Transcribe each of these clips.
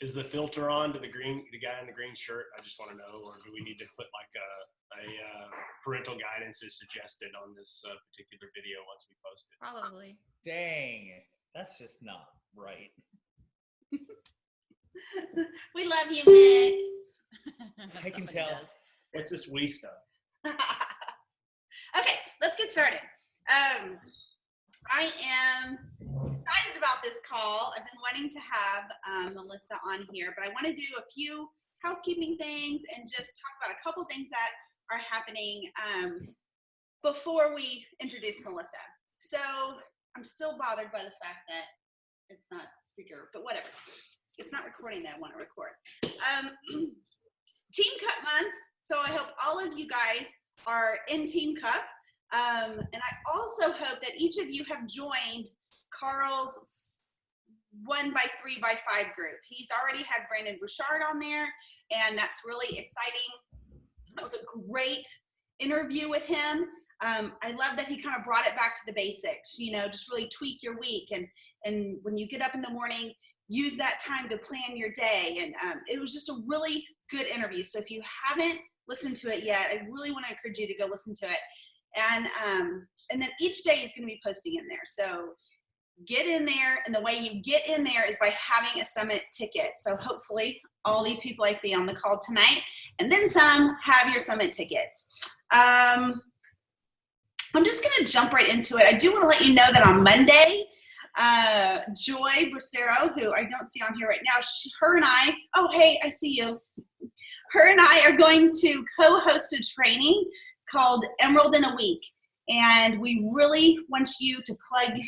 Is the filter on to the guy in the green shirt? I just want to know, or do we need to put like a parental guidance is suggested on this particular video once we post it? Probably. Dang, that's just not right. We love you, Mick. I can tell. What's this we stuff? Okay, let's get started. I am excited about this call. I've been wanting to have Melissa on here, but I want to do a few housekeeping things and just talk about a couple things that are happening before we introduce Melissa. So I'm still bothered by the fact that it's not speaker, but whatever. It's not recording that I want to record. Team Cup month. So I hope all of you guys are in Team Cup. And I also hope that each of you have joined Carl's 1x3x5 group. He's already had Brandon Bouchard on there, and that's really exciting. That was a great interview with him. I love that he kind of brought it back to the basics, you know, just really tweak your week. And when you get up in the morning, use that time to plan your day. And it was just a really good interview. So if you haven't listened to it yet, I really want to encourage you to go listen to it. And then each day is going to be posting in there. So get in there. And the way you get in there is by having a summit ticket. So hopefully all these people I see on the call tonight, and then some, have your summit tickets. I'm just going to jump right into it. I do want to let you know that on Monday, Joy Bracero, who I don't see on here right now, her and I, oh, hey, I see you. Her and I are going to co-host a training called Emerald in a Week. And we really want you to plug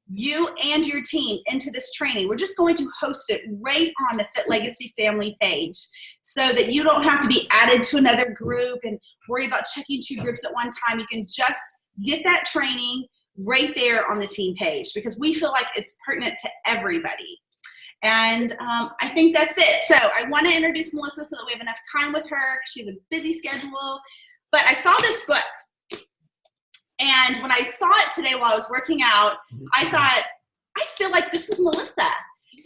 you and your team into this training. We're just going to host it right on the Fit Legacy family page so that you don't have to be added to another group and worry about checking 2 groups at one time. You can just get that training right there on the team page because we feel like it's pertinent to everybody. And I think that's it. So I want to introduce Melissa so that we have enough time with her. She's a busy schedule. But I saw this book. And when I saw it today while I was working out, I thought, I feel like this is Melissa.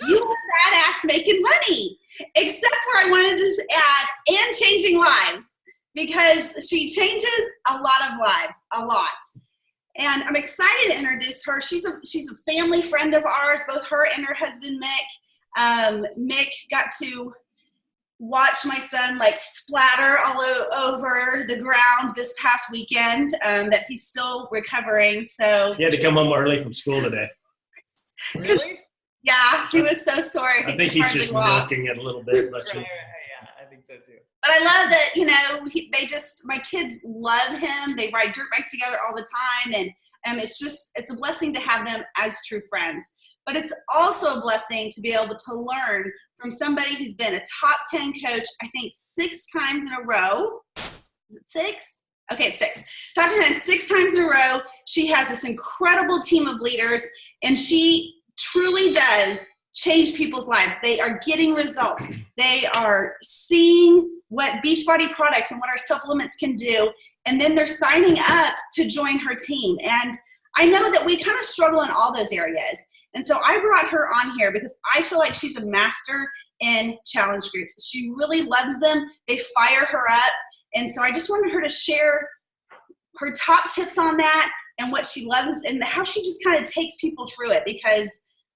You are badass making money. Except for I wanted to add, and changing lives. Because she changes a lot of lives, a lot. And I'm excited to introduce her. She's a family friend of ours, both her and her husband, Mick. Mick got to watch my son like splatter all over the ground this past weekend, that he's still recovering. So he had to come home early from school today. Really? Yeah, he was so sore. I think he's just milking it a little bit. But Right, yeah, I think so too. But I love that, you know, my kids love him. They ride dirt bikes together all the time. And it's a blessing to have them as true friends. But it's also a blessing to be able to learn from somebody who's been a top 10 coach, I think 6 times in a row. Is it 6? Okay, it's 6. Top 10 6 times in a row. She has this incredible team of leaders, and she truly does change people's lives. They are getting results. They are seeing what Beachbody products and what our supplements can do, and then they're signing up to join her team. And I know that we kind of struggle in all those areas. And so I brought her on here because I feel like she's a master in challenge groups. She really loves them. They fire her up. And so I just wanted her to share her top tips on that and what she loves and how she just kind of takes people through it because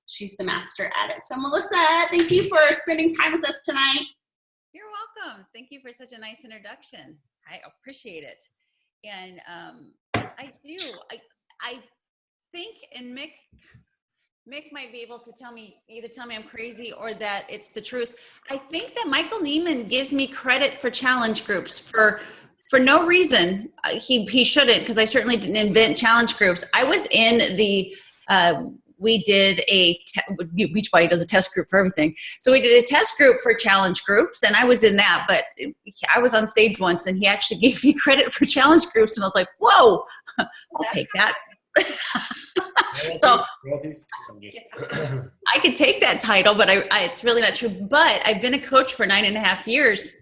she's the master at it. So Melissa, thank you for spending time with us tonight. You're welcome. Thank you for such a nice introduction. I appreciate it. And I think, and Mick might be able to either tell me I'm crazy or that it's the truth. I think that Michael Neiman gives me credit for challenge groups for no reason. He shouldn't, because I certainly didn't invent challenge groups. I was in the, we did Beachbody does a test group for everything. So we did a test group for challenge groups, and I was in that, but I was on stage once, and he actually gave me credit for challenge groups, and I was like, whoa, I'll take that. So I could take that title, but it's really not true. But I've been a coach for 9.5 years,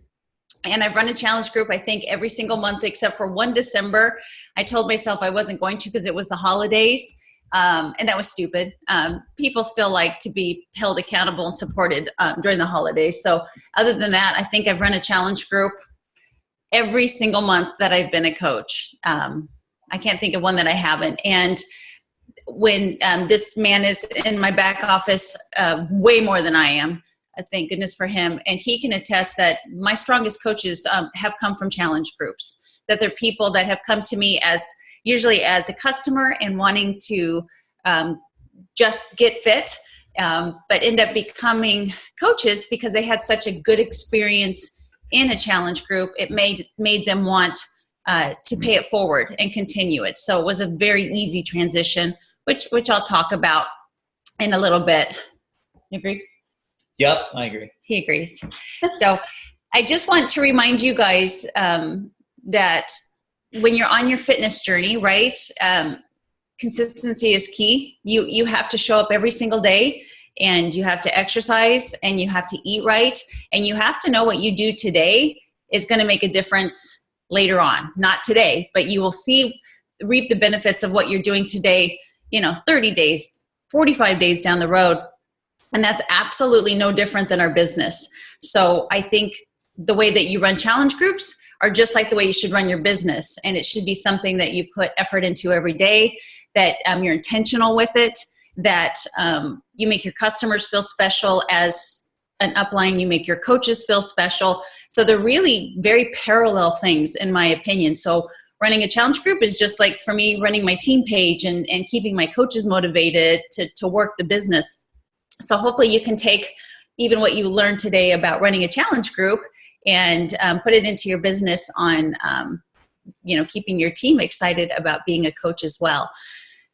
and I've run a challenge group, I think, every single month except for one December. I told myself I wasn't going to because it was the holidays. And that was stupid. People still like to be held accountable and supported during the holidays. So other than that, I think I've run a challenge group every single month that I've been a coach. I can't think of one that I haven't. And when this man is in my back office way more than I am, thank goodness for him. And he can attest that my strongest coaches have come from challenge groups, that they're people that have come to me usually as a customer and wanting to just get fit, but end up becoming coaches because they had such a good experience in a challenge group. It made them want to pay it forward and continue it. So it was a very easy transition, which I'll talk about in a little bit. You agree? Yep, I agree. He agrees. So I just want to remind you guys that when you're on your fitness journey, right, consistency is key. You have to show up every single day, and you have to exercise, and you have to eat right, and you have to know what you do today is going to make a difference later on. Not today, but you will reap the benefits of what you're doing today, 30 days, 45 days down the road. And that's absolutely no different than our business. So I think the way that you run challenge groups are just like the way you should run your business. And it should be something that you put effort into every day, that you're intentional with it, that you make your customers feel special as an upline, you make your coaches feel special. So they're really very parallel things, in my opinion. So running a challenge group is just like, for me, running my team page and keeping my coaches motivated to work the business. So hopefully you can take even what you learned today about running a challenge group and put it into your business on, keeping your team excited about being a coach as well.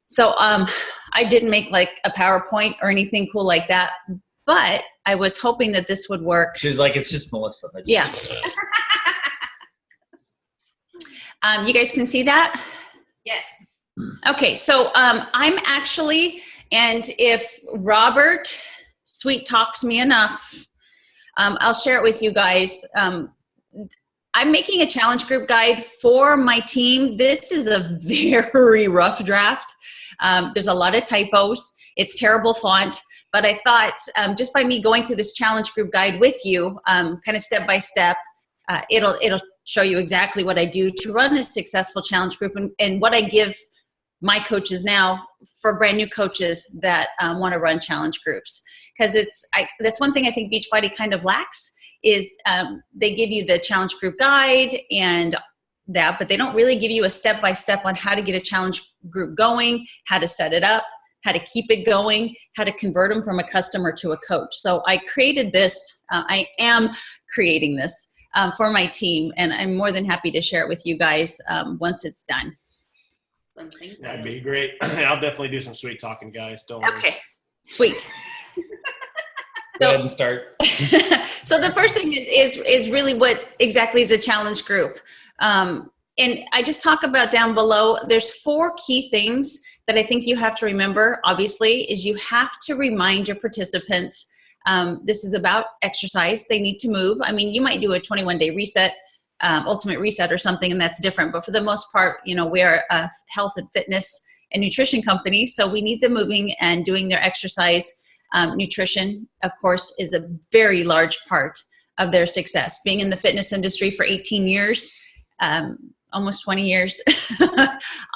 So I didn't make like a PowerPoint or anything cool like that, but I was hoping that this would work. She was like, it's just Melissa. Yeah. You guys can see that? Yes. Okay, so I'm actually, and if Robert sweet talks me enough, I'll share it with you guys. I'm making a challenge group guide for my team. This is a very rough draft. There's a lot of typos. It's terrible font, but I thought just by me going through this challenge group guide with you, kind of step by step, it'll show you exactly what I do to run a successful challenge group and what I give my coaches now for brand new coaches that want to run challenge groups. Because that's one thing I think Beachbody kind of lacks is they give you the challenge group guide and that, but they don't really give you a step-by-step on how to get a challenge group going, how to set it up, how to keep it going, how to convert them from a customer to a coach. So I created this, I am creating this for my team, and I'm more than happy to share it with you guys once it's done. That'd be great. I'll definitely do some sweet talking, guys. Don't worry. Okay, sweet. Go ahead and start. So the first thing is really what exactly is a challenge group. And I just talk about down below, there's 4 key things that I think you have to remember, obviously, is you have to remind your participants this is about exercise. They need to move. I mean, you might do a 21-day reset, ultimate reset or something, and that's different. But for the most part, we're a health and fitness and nutrition company, so we need them moving and doing their exercise. Nutrition, of course, is a very large part of their success. Being in the fitness industry for 18 years, almost 20 years,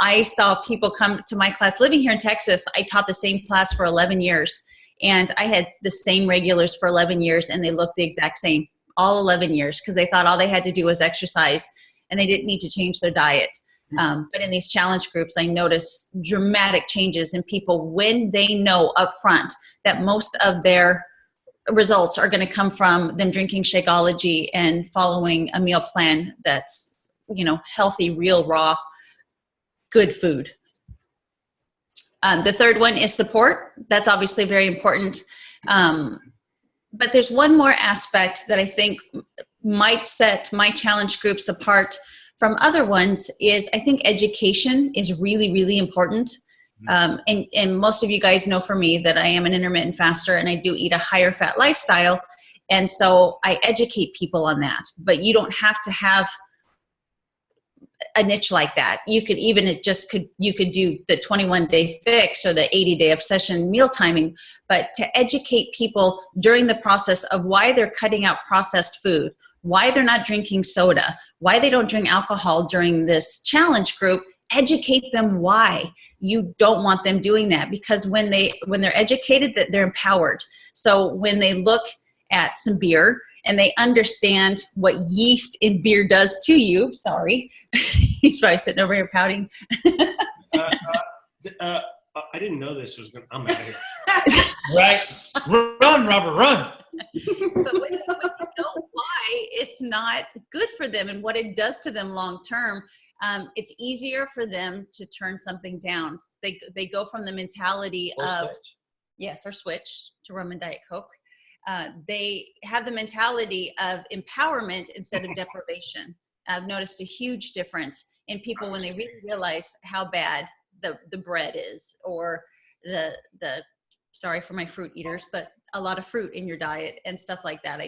I saw people come to my class. Living here in Texas, I taught the same class for 11 years, and I had the same regulars for 11 years, and they looked the exact same, all 11 years, because they thought all they had to do was exercise, and they didn't need to change their diet. But in these challenge groups, I notice dramatic changes in people when they know up front that most of their results are going to come from them drinking Shakeology and following a meal plan that's, healthy, real, raw, good food. The third one is support. That's obviously very important. But there's one more aspect that I think might set my challenge groups apart from other ones is I think education is really, really important. And most of you guys know for me that I am an intermittent faster and I do eat a higher fat lifestyle. And so I educate people on that. But you don't have to have a niche like that. You could even, you could do the 21-day fix or the 80-day obsession meal timing, but to educate people during the process of why they're cutting out processed food, why they're not drinking soda, why they don't drink alcohol during this challenge group, educate them why you don't want them doing that. Because when they're educated, that they're empowered. So when they look at some beer and they understand what yeast in beer does to you, sorry, he's probably sitting over here pouting. I didn't know this was going to, I'm out of here. Right. Run, Robert, run. But when you know why it's not good for them and what it does to them long term, it's easier for them to turn something down. They go from the mentality of Switch. yes, or switch to rum and Diet Coke. They have the mentality of empowerment instead of deprivation. I've noticed a huge difference in people when they really realize how bad the bread is, or the sorry for my fruit eaters, but a lot of fruit in your diet and stuff like that.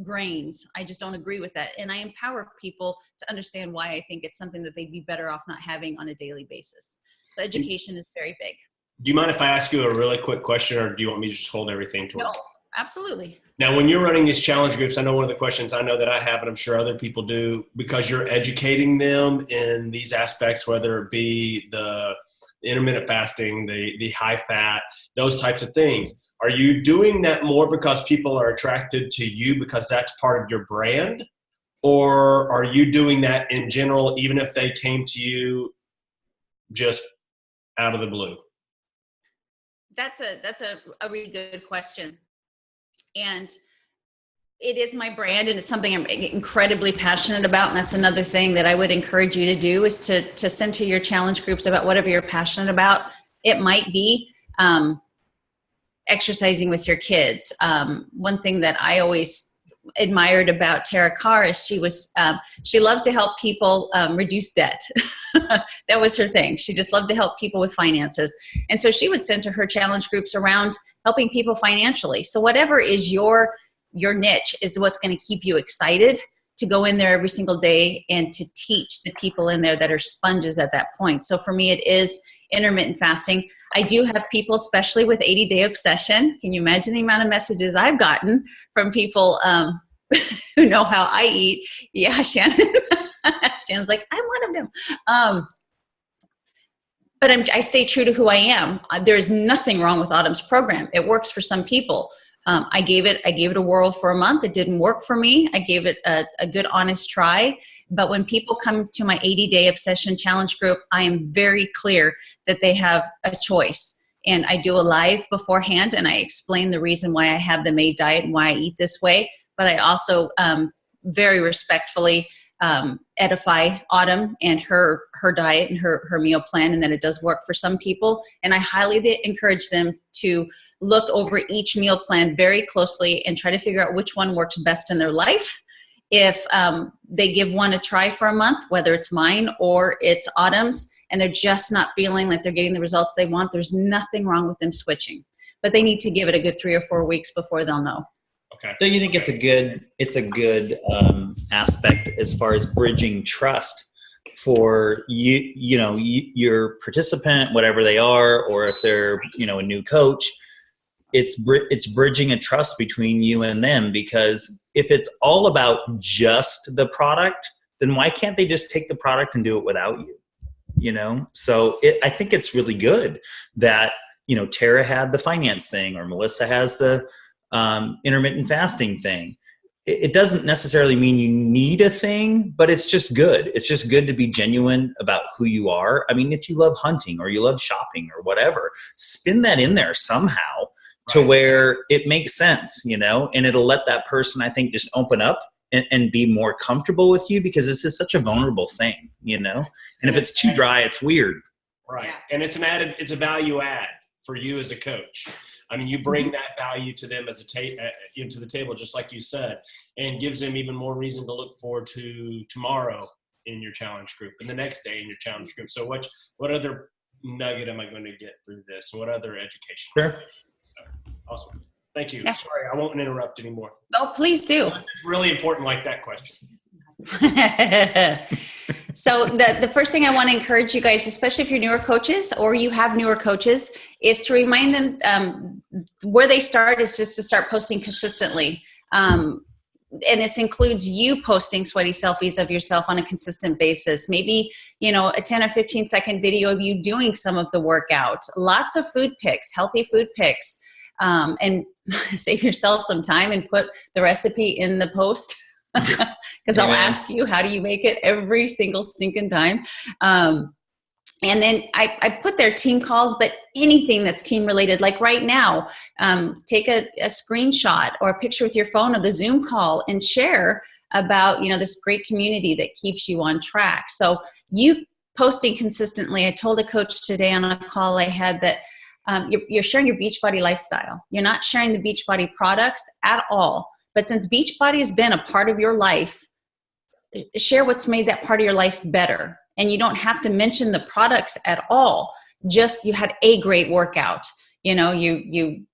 Grains, I just don't agree with that. And I empower people to understand why I think it's something that they'd be better off not having on a daily basis. So education is very big. Do you mind if I ask you a really quick question, or do you want me to just hold everything towards? No, absolutely. Now, when you're running these challenge groups, I know one of the questions I know that I have, and I'm sure other people do, because you're educating them in these aspects, whether it be the intermittent fasting, the high fat, those types of things. Are you doing that more because people are attracted to you because that's part of your brand? Or are you doing that in general, even if they came to you just out of the blue? That's a really good question. And it is my brand, and it's something I'm incredibly passionate about. And that's another thing that I would encourage you to do, is to center your challenge groups about whatever you're passionate about. It might be exercising with your kids. One thing that I always admired about Tara Carr is she loved to help people reduce debt. That was her thing. She just loved to help people with finances. And so she would center her challenge groups around helping people financially. So whatever is your niche is what's going to keep you excited to go in there every single day and to teach the people in there that are sponges at that point. So for me, it is intermittent fasting. I do have people, especially with 80-day obsession. Can you imagine the amount of messages I've gotten from people who know how I eat? Yeah, Shannon. Shannon's like, I'm one of them. But I stay true to who I am. There's nothing wrong with Autumn's program. It works for some people. I gave it a whirl for a month. It didn't work for me. I gave it a good, honest try. But when people come to my 80-day obsession challenge group, I am very clear that they have a choice. And I do a live beforehand, and I explain the reason why I have the MAID diet and why I eat this way. But I also very respectfully edify Autumn and her diet and her meal plan, and that it does work for some people. And I highly encourage them to look over each meal plan very closely and try to figure out which one works best in their life. If they give one a try for a month, whether it's mine or it's Autumn's, and they're just not feeling like they're getting the results they want, there's nothing wrong with them switching. But they need to give it a good 3 or 4 weeks before they'll know. Okay. So you think it's a good aspect as far as bridging trust for your participant, whatever they are, or if they're a new coach. It's bridging a trust between you and them, because if it's all about just the product, then why can't they just take the product and do it without you? So I think it's really good that Tara had the finance thing, or Melissa has the intermittent fasting thing. It doesn't necessarily mean you need a thing, but it's just good. It's just good to be genuine about who you are. I mean, if you love hunting or you love shopping or whatever, spin that in there somehow to where it makes sense, and it'll let that person, I think, just open up and be more comfortable with you, because this is such a vulnerable thing, and if it's too dry, it's weird. Right. Yeah. And it's a value add for you as a coach. I mean, you bring that value to them as into the table, just like you said, and gives them even more reason to look forward to tomorrow in your challenge group and the next day in your challenge group. So what other nugget am I going to get through this? What other education? Sure. Awesome. Thank you. Yeah. Sorry, I won't interrupt anymore. Oh, please do. It's really important, like that question. So the first thing I want to encourage you guys, especially if you're newer coaches or you have newer coaches, is to remind them where they start is just to start posting consistently. And this includes you posting sweaty selfies of yourself on a consistent basis. Maybe, a 10 or 15 second video of you doing some of the workout. Lots of food pics, healthy food pics. And save yourself some time and put the recipe in the post. Because I'll ask you, how do you make it every single stinking time? And then I put their team calls, but anything that's team related, like right now, take a screenshot or a picture with your phone of the Zoom call and share about, this great community that keeps you on track. So you posting consistently. I told a coach today on a call I had that you're sharing your Beachbody lifestyle. You're not sharing the Beachbody products at all. But since Beachbody has been a part of your life, share what's made that part of your life better. And you don't have to mention the products at all. Just you had a great workout. You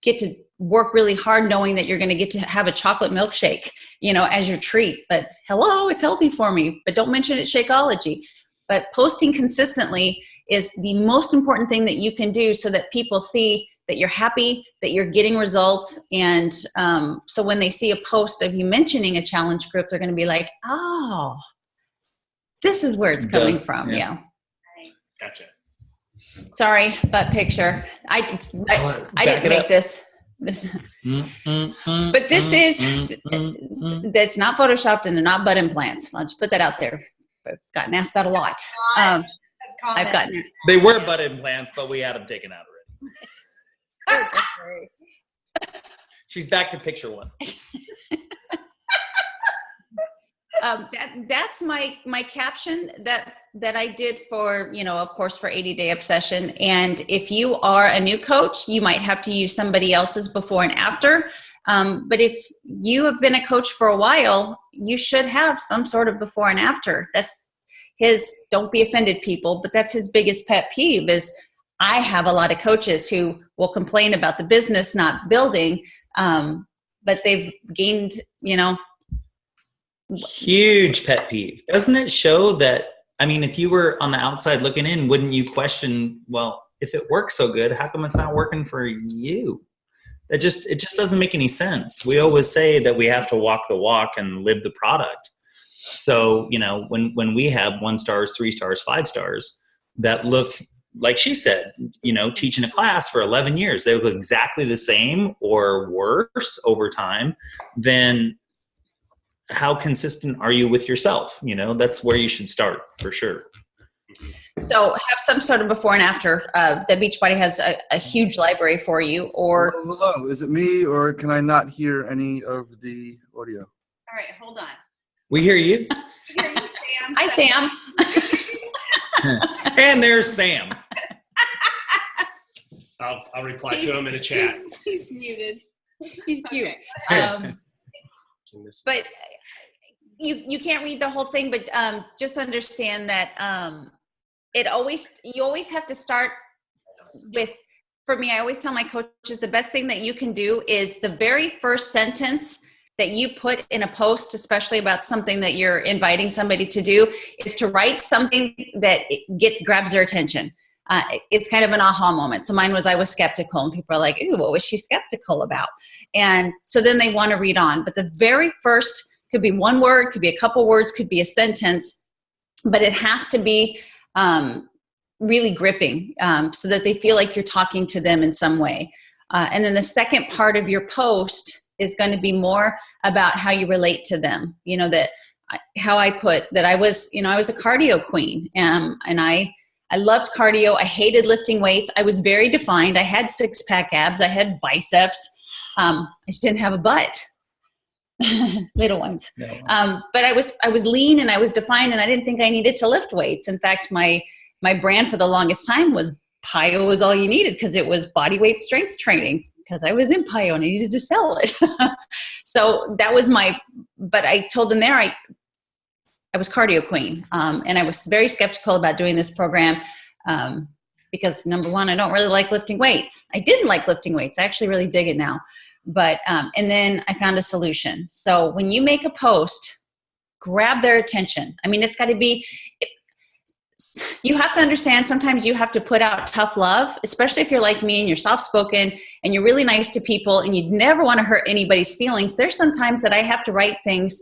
get to work really hard knowing that you're going to get to have a chocolate milkshake, as your treat. But hello, it's healthy for me. But don't mention it Shakeology. But posting consistently is the most important thing that you can do so that people see that you're happy, that you're getting results. And so when they see a post of you mentioning a challenge group, they're going to be like, oh, this is where it's coming from. Yeah. Gotcha. Sorry, butt picture. I didn't make this. But this is, that's not Photoshopped and they're not butt implants. I'll just put that out there. I've gotten asked that a lot. I've gotten it. They were butt implants, but we had them taken out already. She's back to picture one. That's my caption that I did for, of course, for 80-Day Obsession. And if you are a new coach, you might have to use somebody else's before and after. But if you have been a coach for a while, you should have some sort of before and after. That's his, don't be offended people, but that's his biggest pet peeve is I have a lot of coaches who will complain about the business not building, but they've gained, Huge pet peeve. Doesn't it show that, if you were on the outside looking in, wouldn't you question, well, if it works so good, how come it's not working for you? It just doesn't make any sense. We always say that we have to walk the walk and live the product. So, when we have 1 stars, 3 stars, 5 stars that look, like she said, teaching a class for 11 years, they look exactly the same or worse over time, then how consistent are you with yourself? That's where you should start for sure. So have some sort of before and after. The Beachbody has a huge library for you. Or hello, is it me or can I not hear any of the audio? All right, hold on. We hear you. We hear you, Sam. Hi, Sam. And there's Sam. I'll reply to him in a chat. He's muted. He's cute. Okay. But you can't read the whole thing, but just understand that you always have to start with, for me, I always tell my coaches the best thing that you can do is the very first sentence that you put in a post, especially about something that you're inviting somebody to do, is to write something that grabs their attention. It's kind of an aha moment. So mine was, I was skeptical, and people are like, ooh, what was she skeptical about? And so then they want to read on. But the very first could be one word, could be a couple words, could be a sentence, but it has to be really gripping so that they feel like you're talking to them in some way. And then the second part of your post is going to be more about how you relate to them. How I put that I was a cardio queen, and I loved cardio. I hated lifting weights. I was very defined. I had 6-pack abs. I had biceps. I just didn't have a butt. Little ones. No. But I was lean and I was defined, and I didn't think I needed to lift weights. In fact, my brand for the longest time was PIO was all you needed, because it was body weight strength training, because I was in PIO and I needed to sell it. So that was but I told them there I was cardio queen. And I was very skeptical about doing this program because, number one, I don't really like lifting weights. I didn't like lifting weights. I actually really dig it now. But, and then I found a solution. So when you make a post, grab their attention. I mean, it's got to be, you have to understand sometimes you have to put out tough love, especially if you're like me and you're soft-spoken and you're really nice to people and you never want to hurt anybody's feelings. There's some times that I have to write things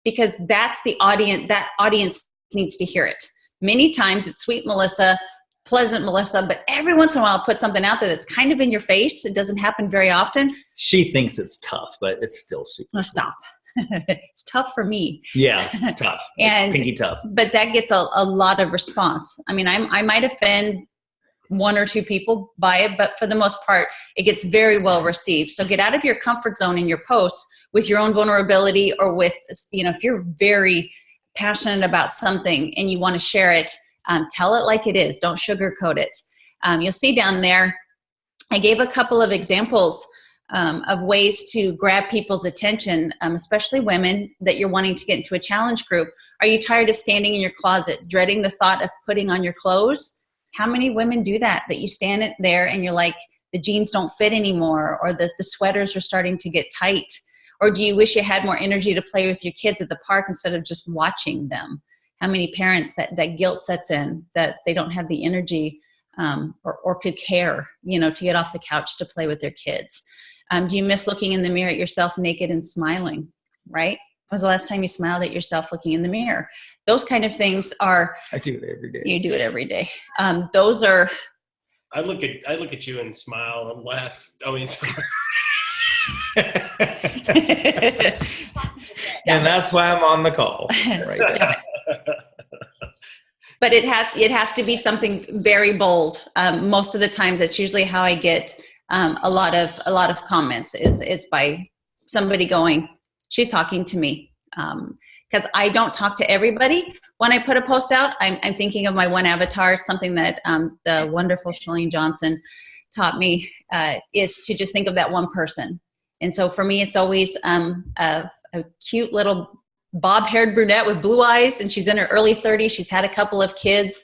because that's the audience, that audience needs to hear it. Many times it's sweet Melissa, pleasant Melissa, but every once in a while I'll put something out there that's kind of in your face. It doesn't happen very often. She thinks it's tough, but it's still super. No, stop. It's tough for me. Yeah, tough. And pinky tough. But that gets a lot of response. I mean, I might offend one or two people by it, but for the most part, it gets very well received. So get out of your comfort zone in your posts with your own vulnerability, or with, if you're very passionate about something and you want to share it, tell it like it is. Don't sugarcoat it. You'll see down there, I gave a couple of examples of ways to grab people's attention, especially women that you're wanting to get into a challenge group. Are you tired of standing in your closet, dreading the thought of putting on your clothes? How many women do that you stand there and you're like, the jeans don't fit anymore, or the sweaters are starting to get tight? Or do you wish you had more energy to play with your kids at the park instead of just watching them? How many parents that guilt sets in, that they don't have the energy or could care, to get off the couch to play with their kids? Do you miss looking in the mirror at yourself naked and smiling, right? When was the last time you smiled at yourself looking in the mirror? Those kind of things are. I do it every day. You do it every day. Those are. I look at you and smile and laugh. I mean, and that's why I'm on the call. Right. But it has to be something very bold. Most of the times, that's usually how I get a lot of comments is by somebody going, she's talking to me. Because I don't talk to everybody. When I put a post out, I'm thinking of my one avatar, something that the wonderful Shalene Johnson taught me, is to just think of that one person. And so for me, it's always a cute little bob-haired brunette with blue eyes, and she's in her early 30s. She's had a couple of kids,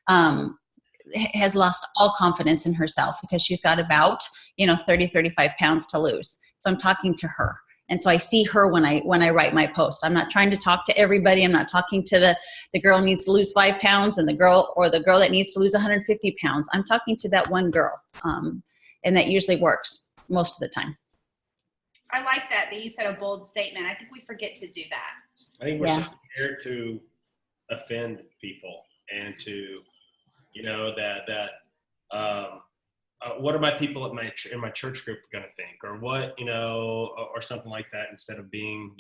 has lost all confidence in herself because she's got about 30, 35 pounds to lose. So I'm talking to her. And so I see her when I write my post. I'm not trying to talk to everybody. I'm not talking to the girl who needs to lose 5 pounds and the girl that needs to lose 150 pounds. I'm talking to that one girl. And that usually works most of the time. I like that you said a bold statement. I think we forget to do that. I think we're so scared to offend people and to, what are my people in my church group going to think, or what, or something like that, instead of being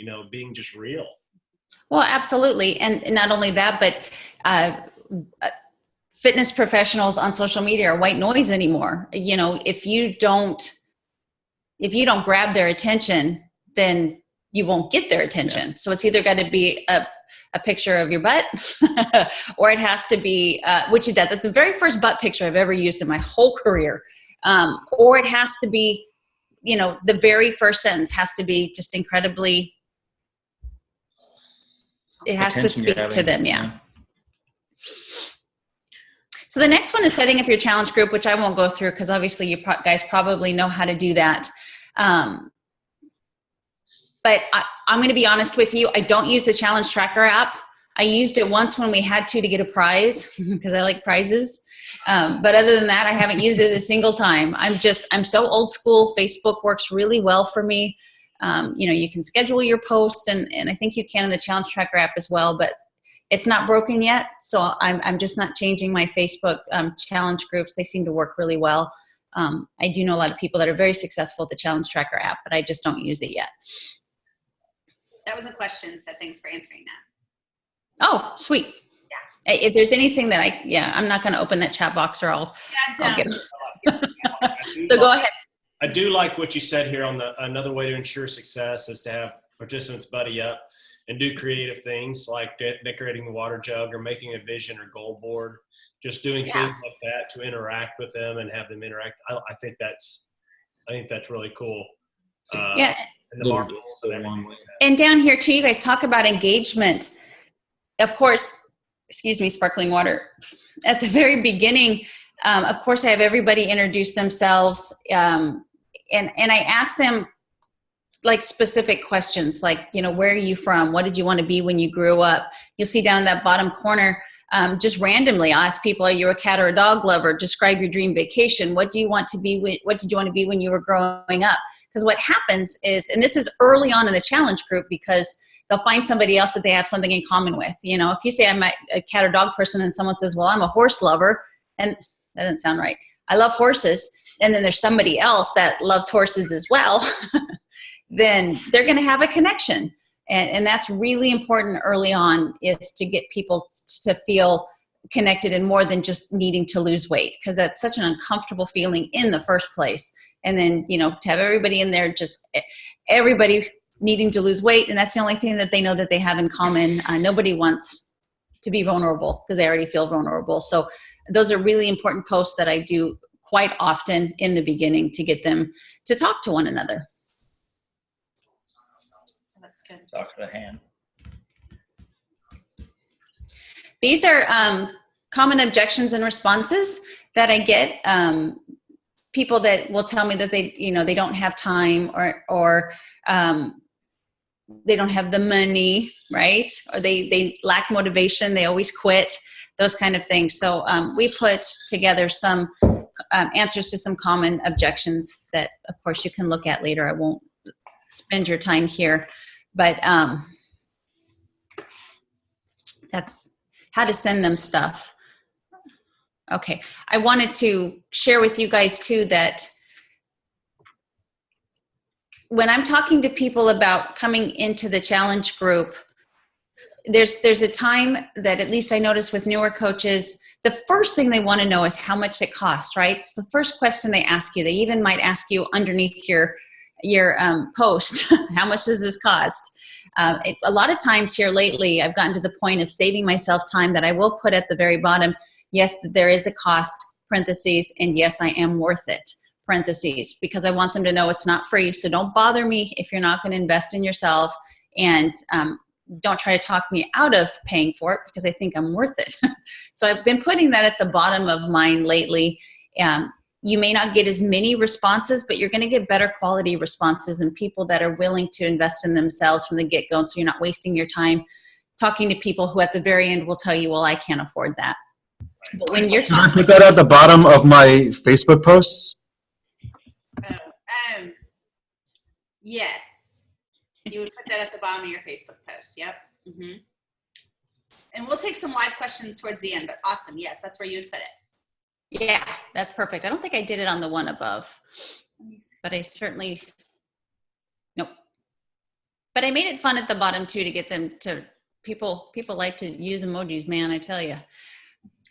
just real. Well, absolutely. And not only that, but fitness professionals on social media are white noise anymore. If you don't grab their attention, then you won't get their attention. Yeah. So it's either got to be a picture of your butt or it has to be, which it does. That's the very first butt picture I've ever used in my whole career. Or it has to be, the very first sentence has to be just incredibly, it has to speak to them. Yeah. So the next one is setting up your challenge group, which I won't go through because obviously you guys probably know how to do that. But I'm going to be honest with you. I don't use the challenge tracker app. I used it once when we had to get a prize because I like prizes. But other than that, I haven't used it a single time. I'm so old school. Facebook works really well for me. You can schedule your post and I think you can in the challenge tracker app as well, but it's not broken yet. So I'm just not changing my Facebook challenge groups. They seem to work really well. I do know a lot of people that are very successful with the challenge tracker app, but I just don't use it yet. That was a question, so thanks for answering that. Oh, sweet. Yeah. If there's anything that I'm not going to open that chat box or I'll get it. So go ahead. I do like what you said here on another way to ensure success is to have participants buddy up and do creative things like decorating the water jug or making a vision or goal board, just doing things like that to interact with them and have them interact. I think that's really cool. And the marbles and everything like that. And down here too, you guys talk about engagement. Of course, excuse me, sparkling water. At the very beginning, of course, I have everybody introduce themselves. And I ask them, like specific questions, like, where are you from? What did you want to be when you grew up? You'll see down in that bottom corner, just randomly ask people, are you a cat or a dog lover? Describe your dream vacation. What do you want to be? What did you want to be when you were growing up? Because what happens is, and this is early on in the challenge group, because they'll find somebody else that they have something in common with. If you say I'm a cat or dog person and someone says, well, I'm a horse lover, and that doesn't sound right. I love horses. And then there's somebody else that loves horses as well. Then they're going to have a connection. And that's really important early on, is to get people to feel connected and more than just needing to lose weight, because that's such an uncomfortable feeling in the first place. And then, to have everybody in there, just everybody needing to lose weight. And that's the only thing that they know that they have in common. Nobody wants to be vulnerable because they already feel vulnerable. So those are really important posts that I do quite often in the beginning to get them to talk to one another. That's good. Talk to the hand. These are common objections and responses that I get. People that will tell me that they don't have time, or they don't have the money, right? Or they lack motivation. They always quit, those kind of things. So we put together some answers to some common objections that, of course, you can look at later. I won't spend your time here, but that's how to send them stuff. Okay. I wanted to share with you guys too that when I'm talking to people about coming into the challenge group, there's a time that, at least I notice with newer coaches, the first thing they want to know is how much it costs, right? It's the first question they ask you. They even might ask you underneath your post, how much does this cost? A lot of times here lately, I've gotten to the point of saving myself time that I will put at the very bottom, yes, there is a cost, parentheses, and yes, I am worth it, parentheses, because I want them to know it's not free. So don't bother me if you're not going to invest in yourself, and don't try to talk me out of paying for it, because I think I'm worth it. So I've been putting that at the bottom of mine lately. You may not get as many responses, but you're going to get better quality responses and people that are willing to invest in themselves from the get-go. So you're not wasting your time talking to people who at the very end will tell you, well, I can't afford that. But when you're Can I put that at the bottom of my Facebook posts? Yes. You would put that at the bottom of your Facebook post. Yep. Mm-hmm. And we'll take some live questions towards the end, but awesome. Yes, that's where you would put it. Yeah, that's perfect. I don't think I did it on the one above, but I certainly, nope. But I made it fun at the bottom too, to get them to, people like to use emojis, man, I tell you.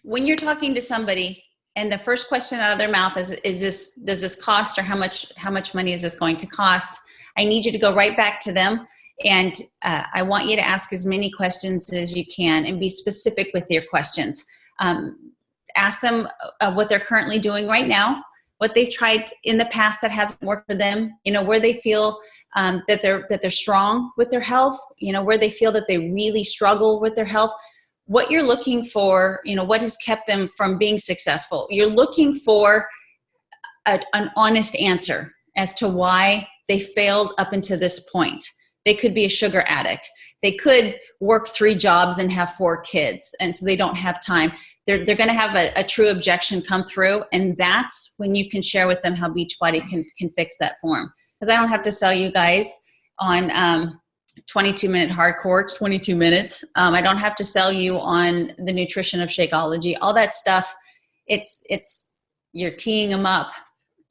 When you're talking to somebody and the first question out of their mouth is this, does this cost, or how much money is this going to cost? I need you to go right back to them. And I want you to ask as many questions as you can and be specific with your questions. Ask them what they're currently doing right now, what they've tried in the past that hasn't worked for them, where they feel that they're strong with their health, where they feel that they really struggle with their health, what you're looking for, what has kept them from being successful. You're looking for an honest answer as to why they failed up until this point. They could be a sugar addict. They could work 3 jobs and have 4 kids, and so they don't have time. They're going to have a true objection come through, and that's when you can share with them how Beachbody can fix that for them. Because I don't have to sell you guys on 22-minute hardcore. It's 22 minutes. I don't have to sell you on the nutrition of Shakeology. All that stuff, you're teeing them up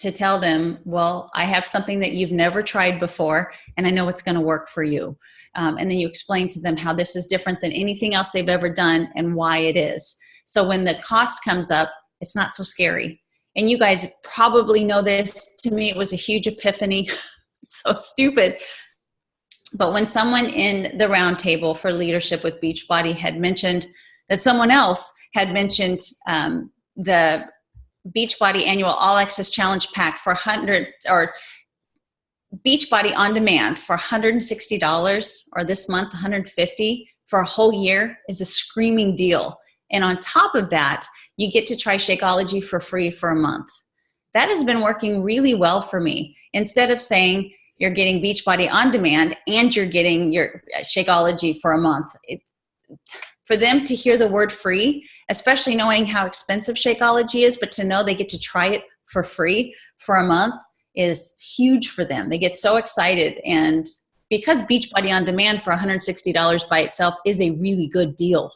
to tell them, well, I have something that you've never tried before, and I know it's going to work for you. And then you explain to them how this is different than anything else they've ever done and why it is. So when the cost comes up, it's not so scary. And you guys probably know this. To me, it was a huge epiphany. It's so stupid. But when someone in the roundtable for leadership with Beachbody had mentioned that someone else had mentioned the Beachbody annual All Access Challenge Pack for $100, or Beachbody on demand for $160, or this month $150 for a whole year, is a screaming deal. And on top of that, you get to try Shakeology for free for a month. That has been working really well for me. Instead of saying, you're getting Beachbody On Demand, and you're getting your Shakeology for a month. For them to hear the word free, especially knowing how expensive Shakeology is, but to know they get to try it for free for a month is huge for them. They get so excited. And because Beachbody On Demand for $160 by itself is a really good deal,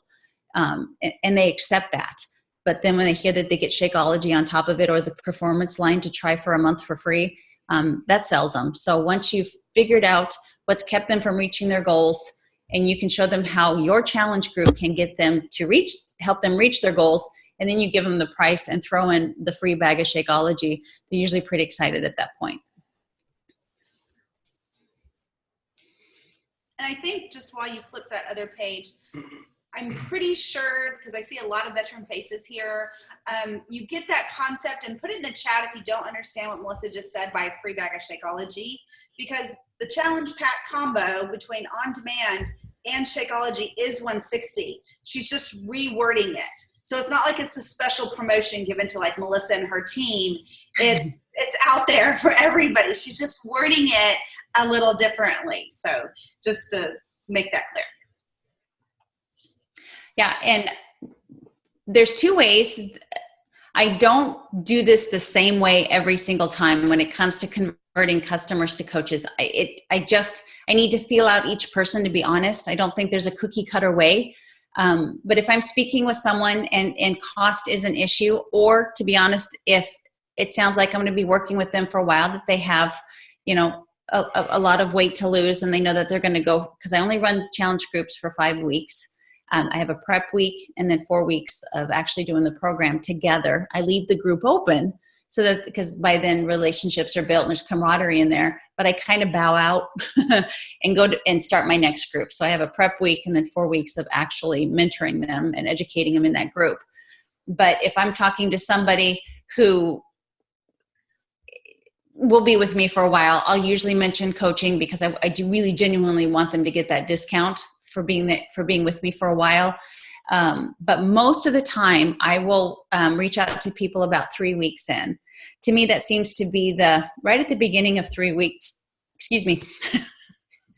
and they accept that. But then when they hear that they get Shakeology on top of it, or the performance line to try for a month for free, that sells them. So once you've figured out what's kept them from reaching their goals, and you can show them how your challenge group can get them to help them reach their goals, and then you give them the price and throw in the free bag of Shakeology, they're usually pretty excited at that point. And I think just while you flip that other page, I'm pretty sure, because I see a lot of veteran faces here, you get that concept, and put it in the chat if you don't understand what Melissa just said by a free bag of Shakeology, because the challenge pack combo between On Demand and Shakeology is $160. She's just rewording it. So it's not like it's a special promotion given to like Melissa and her team. It's out there for everybody. She's just wording it a little differently. So just to make that clear. Yeah, and there's two ways. I don't do this the same way every single time when it comes to converting customers to coaches. I need to feel out each person, to be honest. I don't think there's a cookie cutter way. But if I'm speaking with someone and cost is an issue, or to be honest, if it sounds like I'm going to be working with them for a while, that they have, a lot of weight to lose, and they know that they're going to go, because I only run challenge groups for 5 weeks. I have a prep week and then 4 weeks of actually doing the program together. I leave the group open so that, because by then relationships are built and there's camaraderie in there, but I kind of bow out and go and start my next group. So I have a prep week and then 4 weeks of actually mentoring them and educating them in that group. But if I'm talking to somebody who will be with me for a while, I'll usually mention coaching, because I do really genuinely want them to get that discount for being with me for a while. But most of the time I will reach out to people about 3 weeks in. To me, that seems to be right at the beginning of 3 weeks. Excuse me.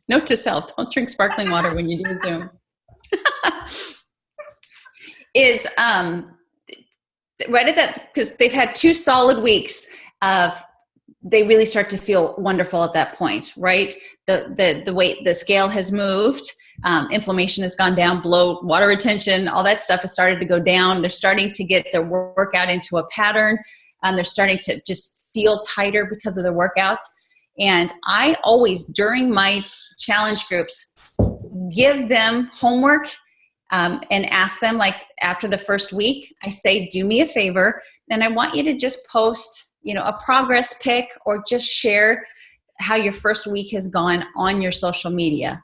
Note to self, don't drink sparkling water when you do Zoom. Is right at that, because they've had 2 solid weeks of, they really start to feel wonderful at that point, right? The weight, the scale has moved. Inflammation has gone down, bloat, water retention, all that stuff has started to go down. They're starting to get their workout into a pattern. They're starting to just feel tighter because of their workouts. And I always, during my challenge groups, give them homework and ask them, like after the first week, I say, do me a favor, and I want you to just post, a progress pic, or just share how your first week has gone on your social media.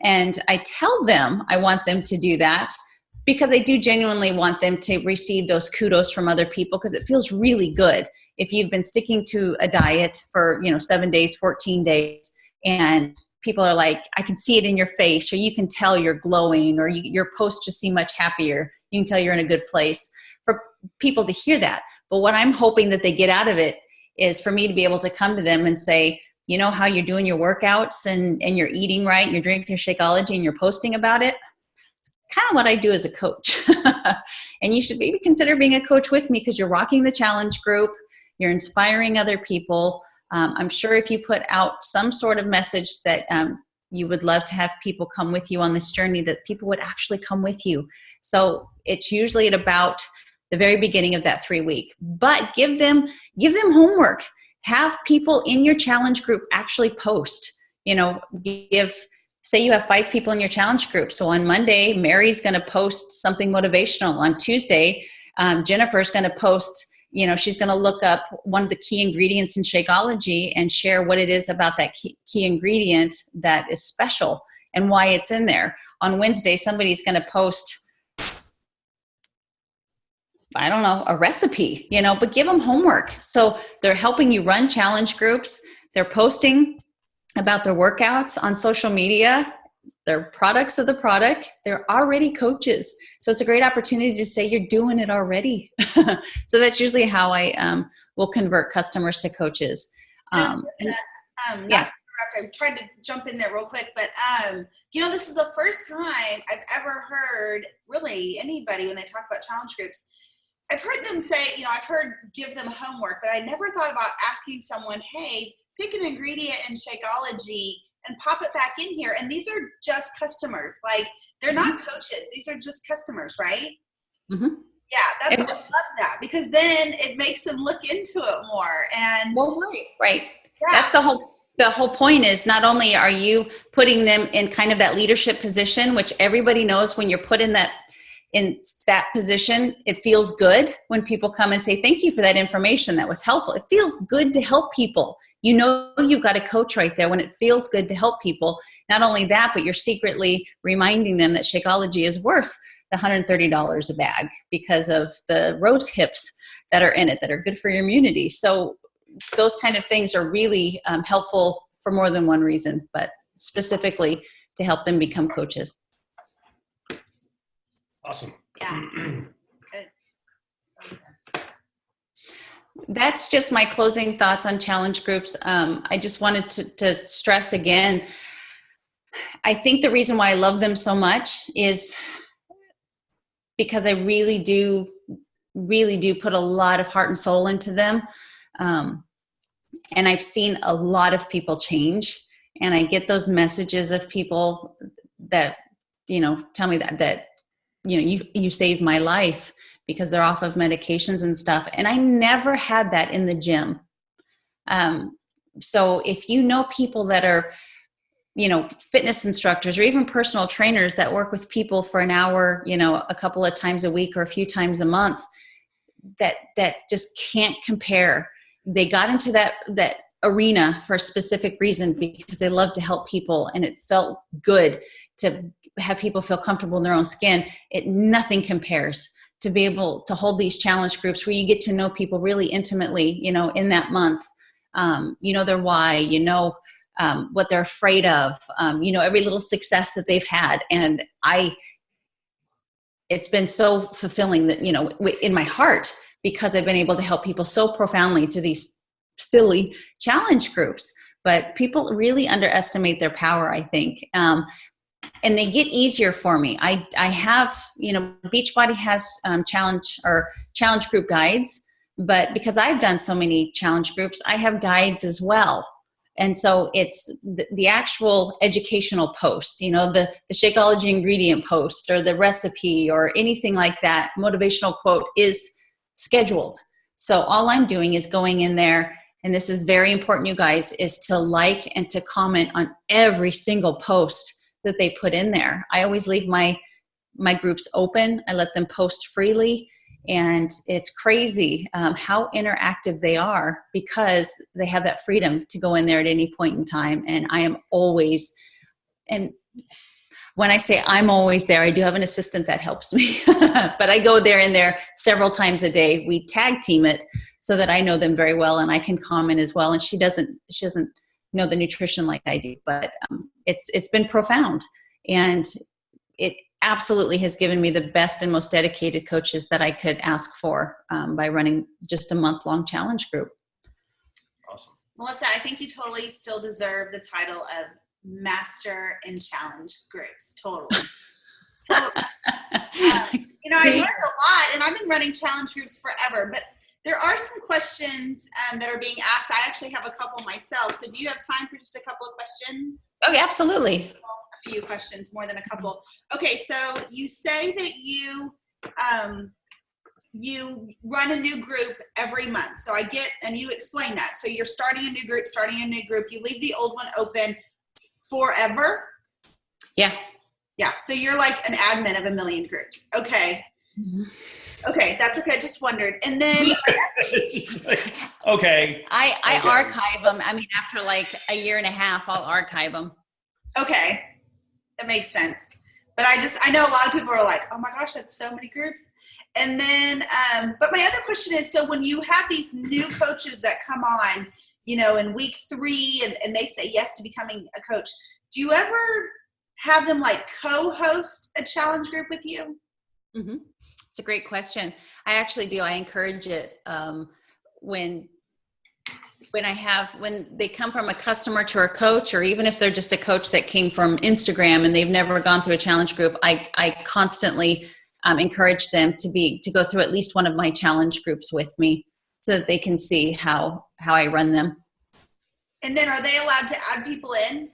And I tell them I want them to do that because I do genuinely want them to receive those kudos from other people, because it feels really good if you've been sticking to a diet for 7 days, 14 days, and people are like, I can see it in your face, or you can tell you're glowing, or your posts just seem much happier. You can tell you're in a good place. For people to hear that. But what I'm hoping that they get out of it is for me to be able to come to them and say, how you're doing your workouts and you're eating right, and you're drinking your Shakeology and you're posting about it. It's kind of what I do as a coach. And you should maybe consider being a coach with me, because you're rocking the challenge group. You're inspiring other people. I'm sure if you put out some sort of message that you would love to have people come with you on this journey, that people would actually come with you. So it's usually at about the very beginning of that 3 week, but give them homework. Have people in your challenge group actually post, say you have 5 people in your challenge group. So on Monday, Mary's going to post something motivational. On Tuesday, Jennifer's going to post, she's going to look up one of the key ingredients in Shakeology and share what it is about that key ingredient that is special and why it's in there. On Wednesday, somebody's going to post, I don't know, a recipe, but give them homework. So they're helping you run challenge groups. They're posting about their workouts on social media. They're products of the product. They're already coaches. So it's a great opportunity to say you're doing it already. So that's usually how I will convert customers to coaches. Not to I tried to jump in there real quick, but this is the first time I've ever heard really anybody when they talk about challenge groups. I've heard them say, I've heard give them homework, but I never thought about asking someone, hey, pick an ingredient in Shakeology and pop it back in here. And these are just customers. Like, they're not coaches. These are just customers, right? Mm-hmm. Yeah, I love that, because then it makes them look into it more. And right. Yeah. That's the whole point is not only are you putting them in kind of that leadership position, which everybody knows when you're put in that position, it feels good when people come and say, thank you for that information. That was helpful. It feels good to help people. You've got a coach right there when it feels good to help people. Not only that, but you're secretly reminding them that Shakeology is worth the $130 a bag because of the rose hips that are in it that are good for your immunity. So those kind of things are really helpful for more than one reason, but specifically to help them become coaches. Awesome. Yeah. Good. That's just my closing thoughts on challenge groups. I just wanted to stress again, I think the reason why I love them so much is because I really do put a lot of heart and soul into them. And I've seen a lot of people change, and I get those messages of people that, tell me that, you saved my life, because they're off of medications and stuff. And I never had that in the gym. So if you know people that are, fitness instructors or even personal trainers that work with people for an hour, a couple of times a week or a few times a month, that just can't compare. They got into that arena for a specific reason, because they love to help people, and it felt good to have people feel comfortable in their own skin. Nothing compares to be able to hold these challenge groups where you get to know people really intimately, in that month. Their why, what they're afraid of, every little success that they've had. And it's been so fulfilling that, in my heart, because I've been able to help people so profoundly through these silly challenge groups. But people really underestimate their power, I think. And they get easier for me. I have, Beachbody has challenge group guides, but because I've done so many challenge groups, I have guides as well. And so it's the actual educational post, the Shakeology ingredient post or the recipe or anything like that, motivational quote is scheduled. So all I'm doing is going in there, and this is very important, you guys, is to like and to comment on every single post that they put in there. I always leave my groups open. I let them post freely. And it's crazy how interactive they are, because they have that freedom to go in there at any point in time. And I am always, and when I say I'm always there, I do have an assistant that helps me, but I go there in there several times a day. We tag team it so that I know them very well, and I can comment as well. And she doesn't know the nutrition like I do, but it's been profound. And it absolutely has given me the best and most dedicated coaches that I could ask for by running just a month-long challenge group. Awesome. Melissa, I think you totally still deserve the title of Master in Challenge Groups. Totally. I learned a lot, and I've been running challenge groups forever, but there are some questions that are being asked. I actually have a couple myself. So do you have time for just a couple of questions? Oh, yeah, absolutely. A few questions, more than a couple. Okay, so you say that you run a new group every month. So and you explain that. So you're starting a new group, you leave the old one open forever? Yeah. Yeah, so you're like an admin of a million groups. Okay. Mm-hmm. Okay, that's okay. I just wondered. And then okay. I archive them. I mean, after like a year and a half, I'll archive them. Okay, that makes sense. But I know a lot of people are like, oh my gosh, that's so many groups. And then, but my other question is, so when you have these new coaches that come on, in week 3 and they say yes to becoming a coach, do you ever have them like co-host a challenge group with you? Mm-hmm. It's a great question. I actually do. I encourage it when when they come from a customer to a coach, or even if they're just a coach that came from Instagram and they've never gone through a challenge group, I constantly encourage them to go through at least one of my challenge groups with me so that they can see how I run them. And then are they allowed to add people in?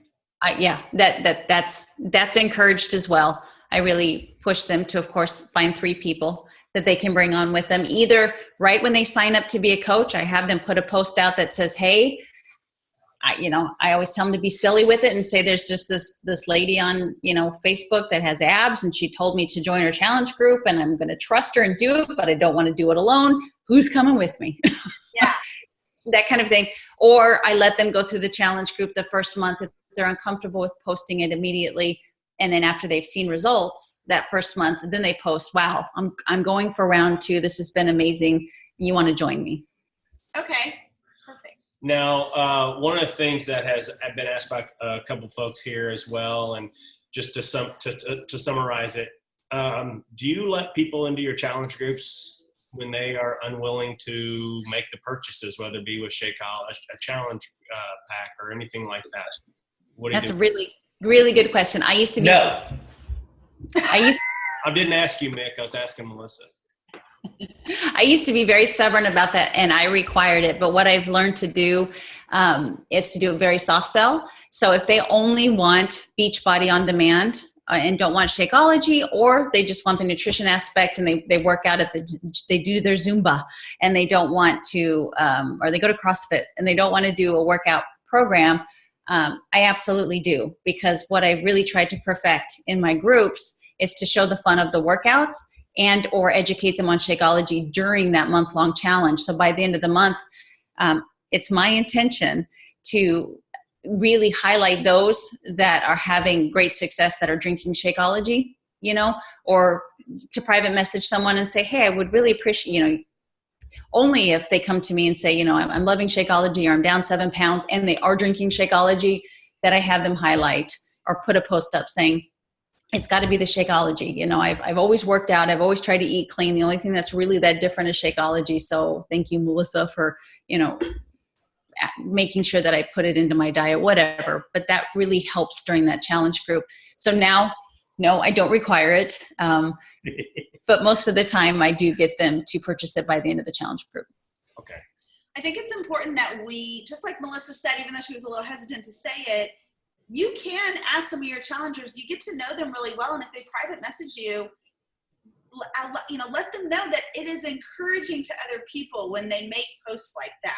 Yeah, that's encouraged as well. I really push them to, of course, find 3 people that they can bring on with them. Either right when they sign up to be a coach, I have them put a post out that says, hey, I always tell them to be silly with it and say, there's just this lady on, Facebook that has abs, and she told me to join her challenge group, and I'm going to trust her and do it, but I don't want to do it alone. Who's coming with me? Yeah. That kind of thing. Or I let them go through the challenge group the first month if they're uncomfortable with posting it immediately. And then after they've seen results that first month, then they post, wow, I'm going for round 2. This has been amazing. You want to join me? Okay, perfect. Now, one of the things that I've been asked by a couple folks here as well, and just to summarize it, do you let people into your challenge groups when they are unwilling to make the purchases, whether it be with Shakeology, a challenge pack, or anything like that? That's a really good question. I used to be. No. I didn't ask you, Mick. I was asking Melissa. I used to be very stubborn about that, and I required it. But what I've learned to do is to do a very soft sell. So if they only want Beachbody on demand and don't want Shakeology, or they just want the nutrition aspect and they work out they do their Zumba and they don't want to, or they go to CrossFit and they don't want to do a workout program, I absolutely do, because what I really tried to perfect in my groups is to show the fun of the workouts and or educate them on Shakeology during that month-long challenge. So by the end of the month, it's my intention to really highlight those that are having great success, that are drinking Shakeology, or to private message someone and say, hey, I would really appreciate, only if they come to me and say, I'm loving Shakeology, or I'm down 7 pounds, and they are drinking Shakeology, that I have them highlight or put a post up saying, it's got to be the Shakeology. I've always worked out. I've always tried to eat clean. The only thing that's really that different is Shakeology. So thank you, Melissa, for, making sure that I put it into my diet, whatever. But that really helps during that challenge group. So now, no, I don't require it. But most of the time I do get them to purchase it by the end of the challenge group. Okay. I think it's important that we, just like Melissa said, even though she was a little hesitant to say it, you can ask some of your challengers, you get to know them really well. And if they private message you, let them know that it is encouraging to other people when they make posts like that,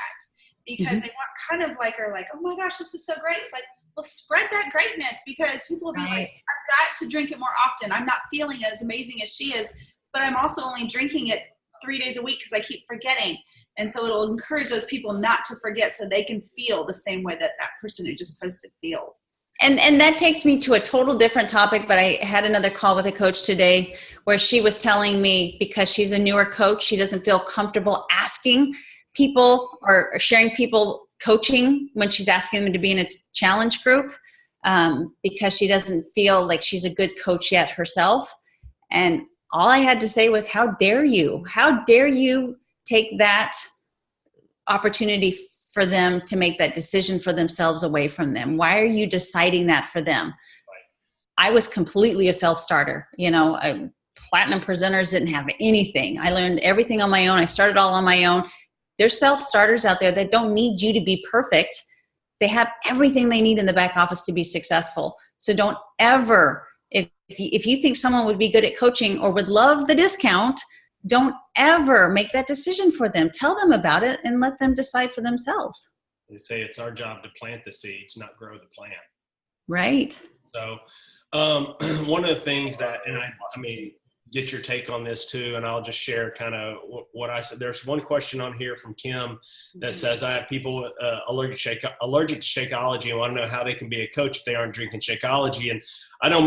because they want kind of are like, oh my gosh, this is so great. It's like, well, spread that greatness, because people will be like, I've got to drink it more often. I'm not feeling as amazing as she is, but I'm also only drinking it 3 days a week because I keep forgetting. And so it'll encourage those people not to forget, so they can feel the same way that person who just posted feels. And that takes me to a total different topic, but I had another call with a coach today where she was telling me, because she's a newer coach, she doesn't feel comfortable asking people or sharing people coaching when she's asking them to be in a challenge group, because she doesn't feel like she's a good coach yet herself. And all I had to say was, how dare you? How dare you take that opportunity for them to make that decision for themselves away from them? Why are you deciding that for them? I was completely a self-starter. Platinum presenters didn't have anything. I learned everything on my own. I started all on my own. There's self-starters out there that don't need you to be perfect. They have everything they need in the back office to be successful. So don't ever, if you think someone would be good at coaching or would love the discount, don't ever make that decision for them. Tell them about it and let them decide for themselves. They say it's our job to plant the seeds, not grow the plant. Right. So one of the things that, and I mean, get your take on this too, and I'll just share kind of what I said. There's one question on here from Kim that says, I have people allergic to Shakeology and want to know how they can be a coach if they aren't drinking Shakeology. And I know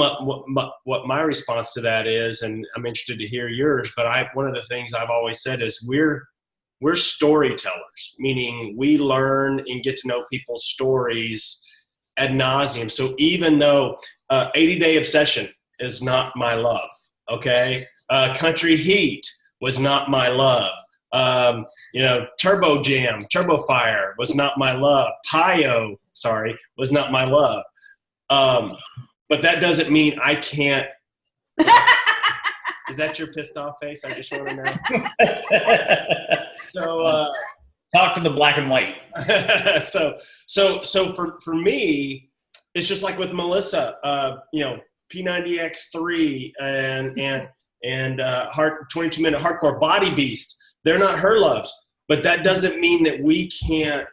what my response to that is, and I'm interested to hear yours, but one of the things I've always said is we're storytellers, meaning we learn and get to know people's stories ad nauseum. So even though 80-Day Obsession is not my love, okay? Country Heat was not my love. Turbo Jam, Turbo Fire was not my love. Pio, was not my love. But that doesn't mean I can't. Is that your pissed off face? I just want to know. So talk to the black and white. so for me, it's just like with Melissa, P90X3 and 22-minute hardcore Body Beast. They're not her loves, but that doesn't mean that we can't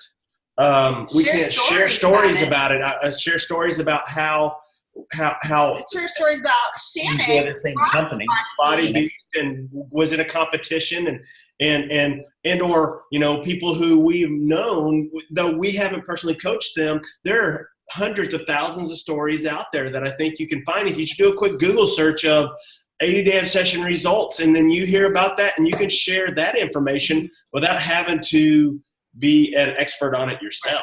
share stories about it. Share stories about how share stories about Shannon, the same company, Body Beast, and was in a competition, and or people who we've known, though we haven't personally coached them. There are hundreds of thousands of stories out there that I think you can find if you should do a quick Google search of 80-day obsession results, and then you hear about that, and you can share that information without having to be an expert on it yourself.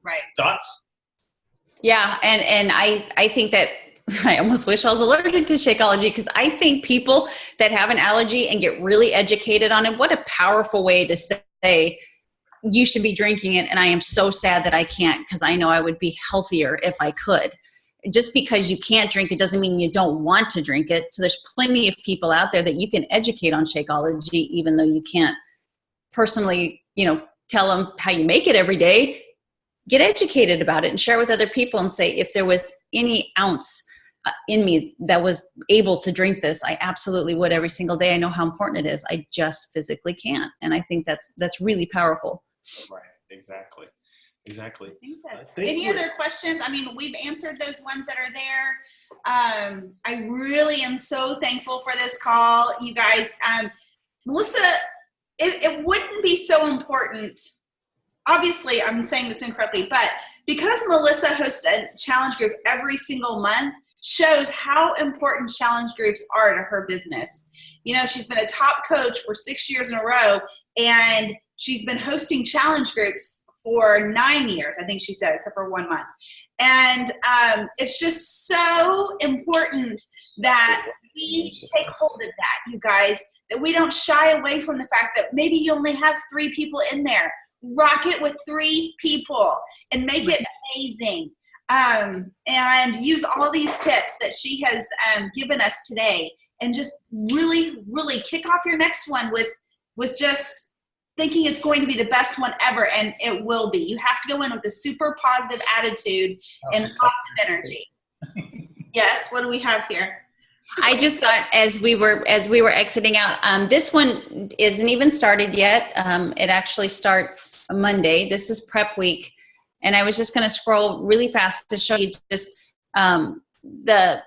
Right. Thoughts? Yeah, and I think that I almost wish I was allergic to Shakeology, because I think people that have an allergy and get really educated on it, what a powerful way to say you should be drinking it, and I am so sad that I can't, because I know I would be healthier if I could. Just because you can't drink it doesn't mean you don't want to drink it. So there's plenty of people out there that you can educate on Shakeology, even though you can't personally, tell them how you make it every day. Get educated about it and share with other people and say, if there was any ounce in me that was able to drink this, I absolutely would every single day. I know how important it is. I just physically can't. And I think that's really powerful. Right. Exactly. Any other questions? I mean, we've answered those ones that are there. I really am so thankful for this call, you guys. Melissa, it wouldn't be so important. Obviously, I'm saying this incorrectly, but because Melissa hosts a challenge group every single month, shows how important challenge groups are to her business. She's been a top coach for 6 years in a row, and she's been hosting challenge groups for 9 years, I think she said, except for 1 month. And it's just so important that we take hold of that, you guys, that we don't shy away from the fact that maybe you only have 3 people in there. Rock it with 3 people and make it amazing. And use all these tips that she has given us today, and just really, really kick off your next one with just thinking it's going to be the best one ever, and it will be. You have to go in with a super positive attitude and lots of energy. Yes, what do we have here? I just thought as we were exiting out, this one isn't even started yet. It actually starts Monday. This is prep week. And I was just going to scroll really fast to show you just the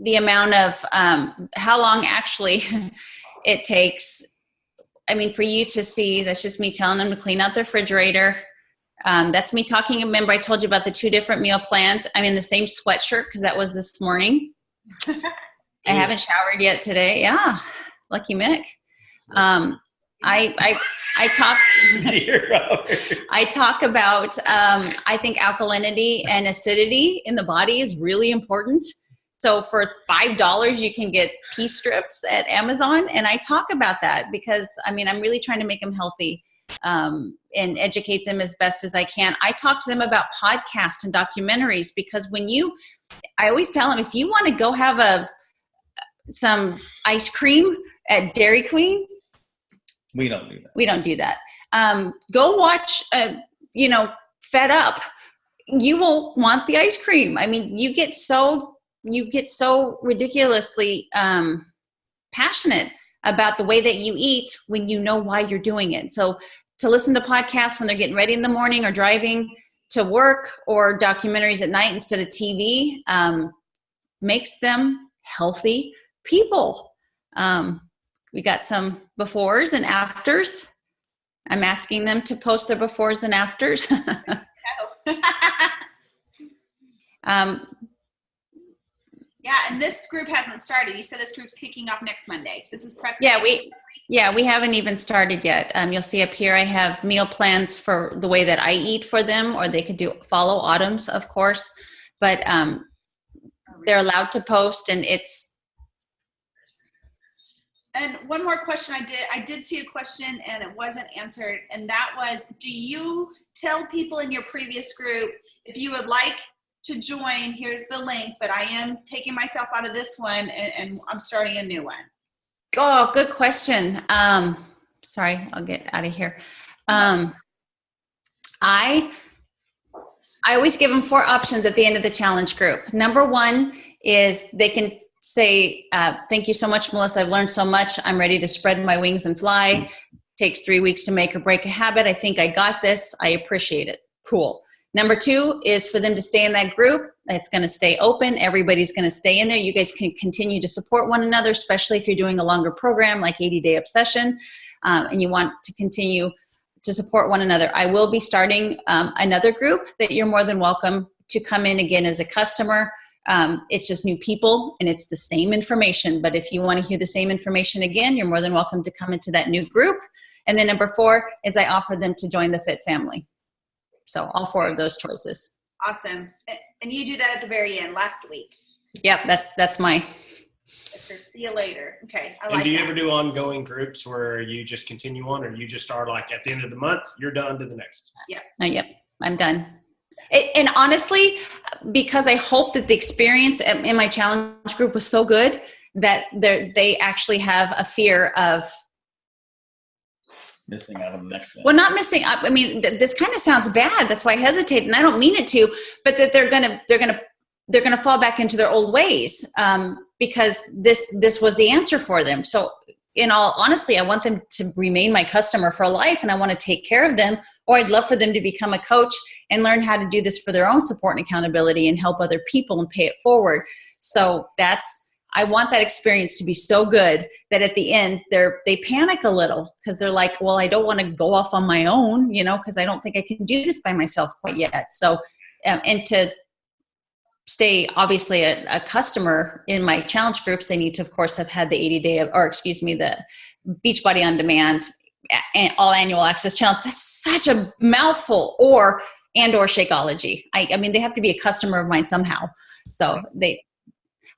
amount of how long actually it takes. I mean, for you to see, that's just me telling them to clean out their refrigerator. That's me talking. Remember, I told you about the 2 different meal plans. I'm in the same sweatshirt because that was this morning. I haven't showered yet today. Yeah, lucky Mick. I talk. I talk about. I think alkalinity and acidity in the body is really important. So for $5, you can get pea strips at Amazon, and I talk about that because I'm really trying to make them healthy and educate them as best as I can. I talk to them about podcasts and documentaries because I always tell them, if you want to go have some ice cream at Dairy Queen, we don't do that. We don't do that. Go watch, Fed Up. You will want the ice cream. You get so ridiculously passionate about the way that you eat when you know why you're doing it. So to listen to podcasts when they're getting ready in the morning or driving to work, or documentaries at night instead of TV, makes them healthy people. We got some befores and afters. I'm asking them to post their befores and afters. Yeah, and this group hasn't started. You said this group's kicking off next Monday. This is prep. We haven't even started yet. You'll see up here I have meal plans for the way that I eat for them, or they could follow Autumn's, of course. But they're allowed to post, and And one more question I did see a question and it wasn't answered. And that was, do you tell people in your previous group, if you would like to join, here's the link, but I am taking myself out of this one and I'm starting a new one. Oh, good question. Sorry, I'll get out of here. I always give them 4 options at the end of the challenge group. Number 1 is they can say, thank you so much, Melissa. I've learned so much. I'm ready to spread my wings and fly. Takes 3 weeks to make or break a habit. I think I got this. I appreciate it. Cool. Number 2 is for them to stay in that group. It's going to stay open. Everybody's going to stay in there. You guys can continue to support one another, especially if you're doing a longer program like 80-Day Obsession, and you want to continue to support one another. I will be starting another group that you're more than welcome to come in again as a customer. It's just new people and it's the same information. But if you want to hear the same information again, you're more than welcome to come into that new group. And then number 4 is I offer them to join the Fit family. So all 4 of those choices. Awesome. And you do that at the very end, last week. Yep, that's my. See you later. Okay, I like And do you that. ever do ongoing groups where you just continue on, or you just start like at the end of the month, you're done to the next? Yep, I'm done. And honestly, because I hope that the experience in my challenge group was so good that they actually have a fear of Missing out on the next one. well, not missing up. I mean, this kind of sounds bad. That's why I hesitate, and I don't mean it to. But that they're gonna fall back into their old ways because this was the answer for them. So, in all honesty, I want them to remain my customer for life, and I want to take care of them. Or I'd love for them to become a coach and learn how to do this for their own support and accountability, and help other people and pay it forward. So I want that experience to be so good that at the end they panic a little because they're like, well, I don't want to go off on my own, because I don't think I can do this by myself quite yet. So, and to stay obviously a customer in my challenge groups, they need to, of course, have had the 80-day, the Beachbody On Demand and all annual access challenge. That's such a mouthful, or Shakeology. I mean, they have to be a customer of mine somehow. So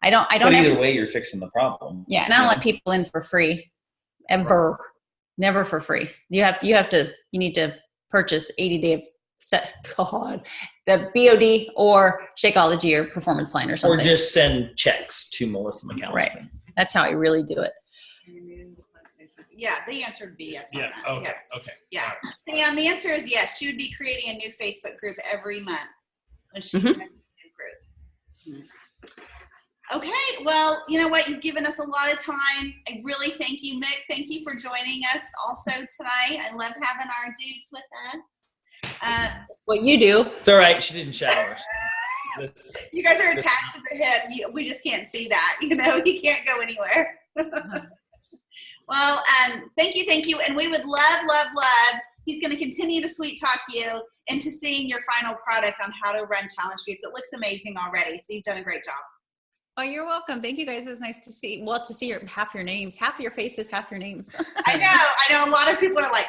I don't But either ever, way, you're fixing the problem. yeah, and I don't let people in for free, ever, never for free. You need to purchase 80-day set. God, the BOD or Shakeology or Performance Line or something. Or just send checks to Melissa McAllister. Right. That's how I really do it. Yeah, the answer would be yes. On Yeah. that. Okay. Okay. Yeah. Sam, the answer is yes. She would be creating a new Facebook group every month when she Mhm. has a new group. Okay, well, you know what? You've given us a lot of time. I really thank you, Mick. Thank you for joining us also tonight. I love having our dudes with us. What you do. It's all right. She didn't shower. You guys are attached to the hip. We just can't see that. You can't go anywhere. Well, thank you. And we would love. He's going to continue to sweet talk you into seeing your final product on how to run challenge groups. It looks amazing already. So you've done a great job. Oh, you're welcome. Thank you guys. It's nice to see. Well, to see half your names, half your faces, half your names. I know. A lot of people are like,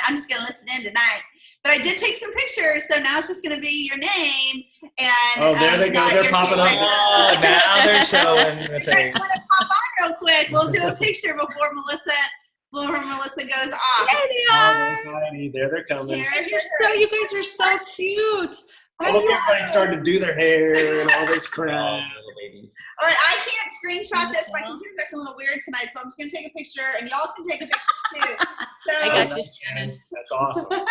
I'm just going to listen in tonight. But I did take some pictures, so now it's just going to be your name. And there they go. They're popping up. Oh, now they're showing the You guys things. want to pop on real quick? We'll do a picture before Melissa goes off. There they are. There they're coming. You guys are so cute. I hope everybody started to do their hair and all this crap. Little babies. All right, I can't screenshot this. My computer's actually a little weird tonight, so I'm just going to take a picture, and y'all can take a picture too. So, I got you, Shannon. That's awesome. all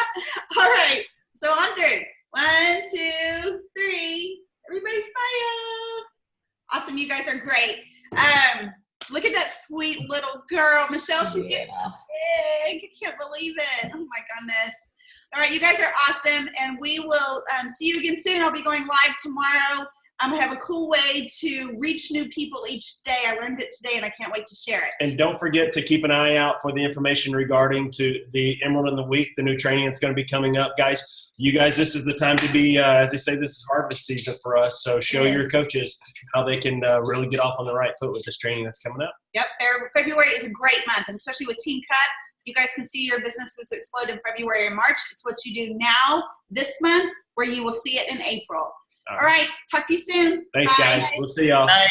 right, so on 3. 1, 2, 3. Everybody smile. Awesome, you guys are great. Look at that sweet little girl. Michelle, she's getting so big. I can't believe it. Oh, my goodness. All right, you guys are awesome, and we will see you again soon. I'll be going live tomorrow. I have a cool way to reach new people each day. I learned it today, and I can't wait to share it. And don't forget to keep an eye out for the information regarding to the Emerald in the Week, the new training that's going to be coming up. Guys, this is the time to be, as they say, this is harvest season for us. So show your coaches how they can really get off on the right foot with this training that's coming up. Yep, February is a great month, and especially with Team Cut. You guys can see your businesses explode in February and March. It's what you do now this month where you will see it in April. All right. Talk to you soon. Thanks, Bye. guys. We'll see y'all. Bye.